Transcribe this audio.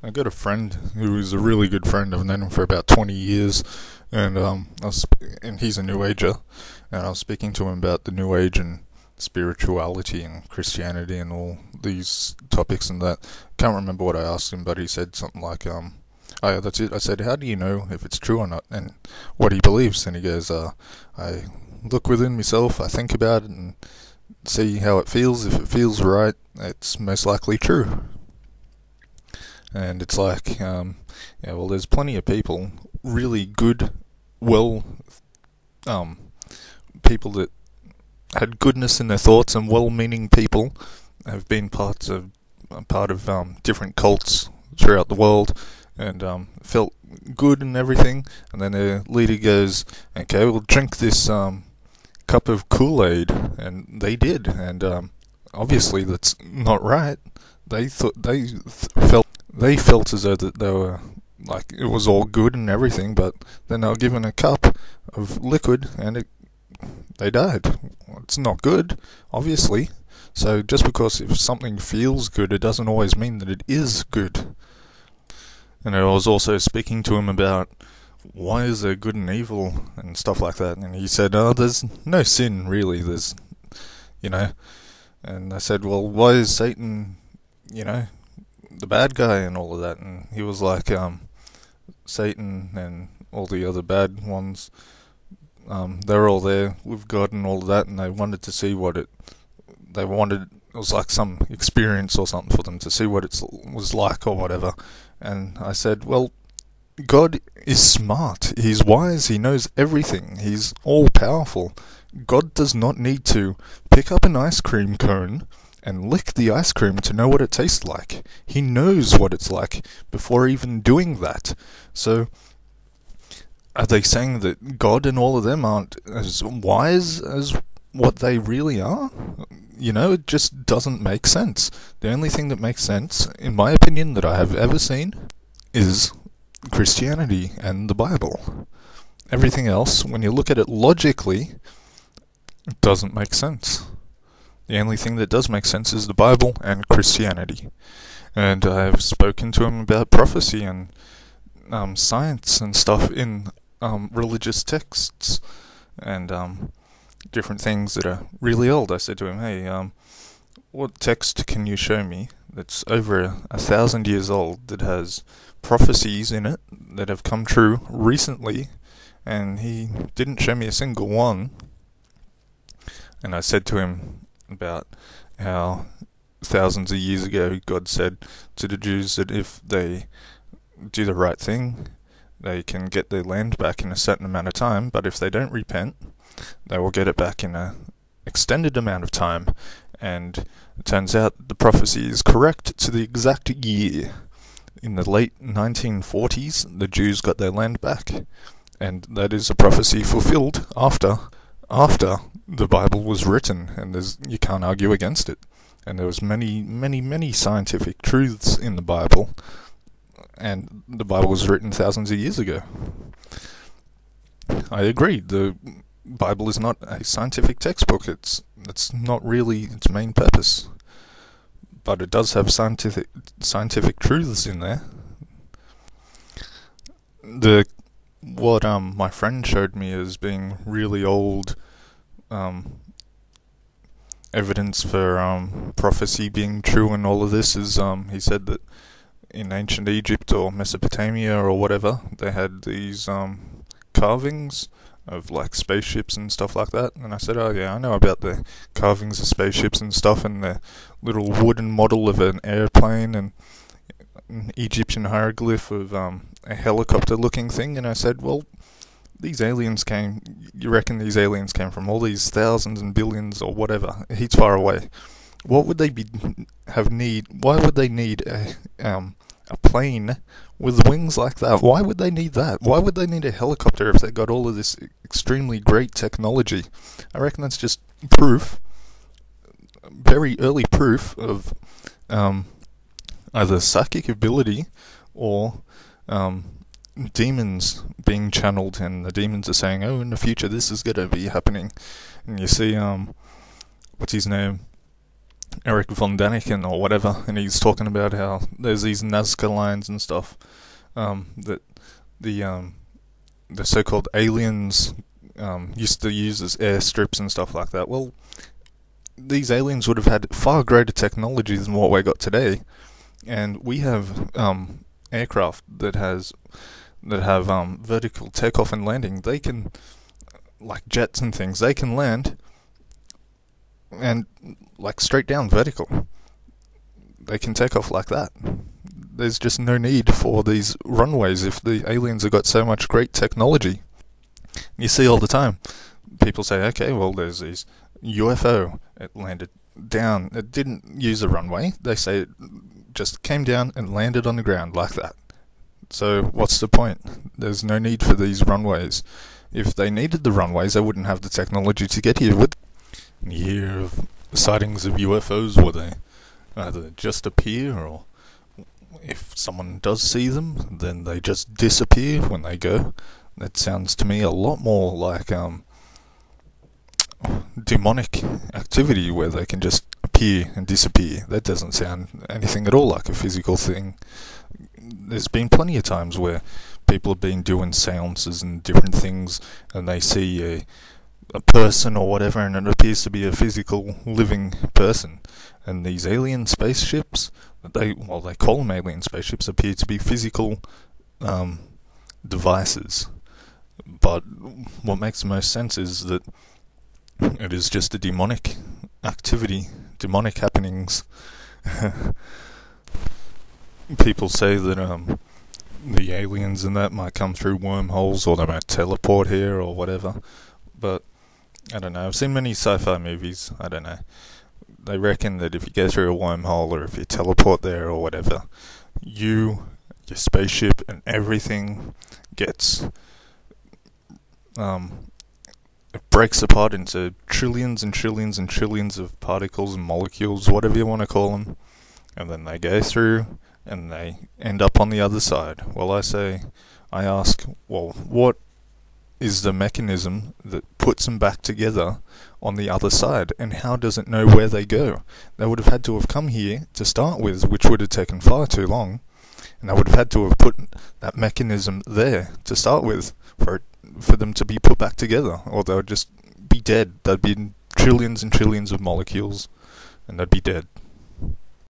I got a friend who is a really good friend. I've known him for about 20 years, and and he's a New Ager, and I was speaking to him about the New Age and spirituality and Christianity and all these topics and that. Can't remember what I asked him, but he said something like, "Oh yeah, that's it." I said, "How do you know if it's true or not, and what he believes?" And he goes, "I look within myself, I think about it, and see how it feels. If it feels right, it's most likely true." And it's like, yeah, well, there's plenty of people, really good, well, um, people that had goodness in their thoughts and well-meaning people have been part of different cults throughout the world and felt good and everything. And then their leader goes, "Okay, we'll drink this cup of Kool-Aid," and they did. And obviously, that's not right. They felt as though that they were like it was all good and everything, but then they were given a cup of liquid and they died. It's not good, obviously. So just because if something feels good, it doesn't always mean that it is good. And I was also speaking to him about why is there good and evil and stuff like that, and he said, "Oh, there's no sin really. There's, you know." And I said, "Well, why is Satan, you know, the bad guy and all of that?" And he was like, Satan and all the other bad ones, they're all there with God and all of that, and they wanted to see it was like some experience or something for them to see what it was like or whatever. And I said, well, God is smart, he's wise, he knows everything, he's all-powerful. God does not need to pick up an ice cream cone and lick the ice cream to know what it tastes like. He knows what it's like before even doing that. So, are they saying that God and all of them aren't as wise as what they really are? You know, it just doesn't make sense. The only thing that makes sense, in my opinion, that I have ever seen, is Christianity and the Bible. Everything else, when you look at it logically, it doesn't make sense. The only thing that does make sense is the Bible and Christianity. And I've spoken to him about prophecy and science and stuff in religious texts and different things that are really old. I said to him, "Hey, what text can you show me that's over 1,000 years old that has prophecies in it that have come true recently?" And he didn't show me a single one. And I said to him about how thousands of years ago God said to the Jews that if they do the right thing, they can get their land back in a certain amount of time, but if they don't repent, they will get it back in an extended amount of time. And it turns out the prophecy is correct to the exact year. In the late 1940s, the Jews got their land back, and that is a prophecy fulfilled after the Bible was written, and you can't argue against it. And there was many scientific truths in the Bible, and the Bible was written thousands of years ago. I agree, the Bible is not a scientific textbook. That's not really its main purpose, but it does have scientific truths in there. What my friend showed me as being really old evidence for prophecy being true and all of this is he said that in ancient Egypt or Mesopotamia or whatever, they had these carvings of like spaceships and stuff like that. And I said, "Oh yeah, I know about the carvings of spaceships and stuff, and the little wooden model of an airplane and an Egyptian hieroglyph of a helicopter looking thing." And I said, "Well, you reckon these aliens came from all these thousands and billions or whatever, heaps far away. What would they why would they need a plane with wings like that? Why would they need that? Why would they need a helicopter if they got all of this extremely great technology?" I reckon that's just proof, very early proof of either psychic ability or demons being channeled, and the demons are saying, "Oh, in the future this is going to be happening." And you see, what's his name? Eric von Daniken or whatever, and he's talking about how there's these Nazca lines and stuff, that the so-called aliens used to use as airstrips and stuff like that. Well, these aliens would have had far greater technology than what we got today, and we have aircraft that have vertical takeoff and landing. They can, like jets and things, they can land and like straight down vertical. They can take off like that. There's just no need for these runways if the aliens have got so much great technology. You see all the time, people say, okay, well, there's these UFO, it landed down, it didn't use a runway. They say it just came down and landed on the ground like that. So what's the point? There's no need for these runways. If they needed the runways, they wouldn't have the technology to get here. You hear of sightings of UFOs where they either just appear, or if someone does see them, then they just disappear when they go. That sounds to me a lot more like demonic activity, where they can just appear and disappear. That doesn't sound anything at all like a physical thing. There's been plenty of times where people have been doing seances and different things, and they see a person or whatever, and it appears to be a physical living person. And these alien spaceships, they call them alien spaceships, appear to be physical devices. But what makes the most sense is that it is just a demonic activity, demonic happenings. People say that the aliens and that might come through wormholes, or they might teleport here or whatever. But I don't know. I've seen many sci-fi movies. I don't know. They reckon that if you go through a wormhole, or if you teleport there or whatever, your spaceship and everything gets it breaks apart into trillions and trillions and trillions of particles and molecules, whatever you want to call them, and then they go through and they end up on the other side. Well, I ask, well, what is the mechanism that puts them back together on the other side, and how does it know where they go? They would have had to have come here to start with, which would have taken far too long, and they would have had to have put that mechanism there to start with for them to be put back together, or they would just be dead. There'd be trillions and trillions of molecules, and they'd be dead.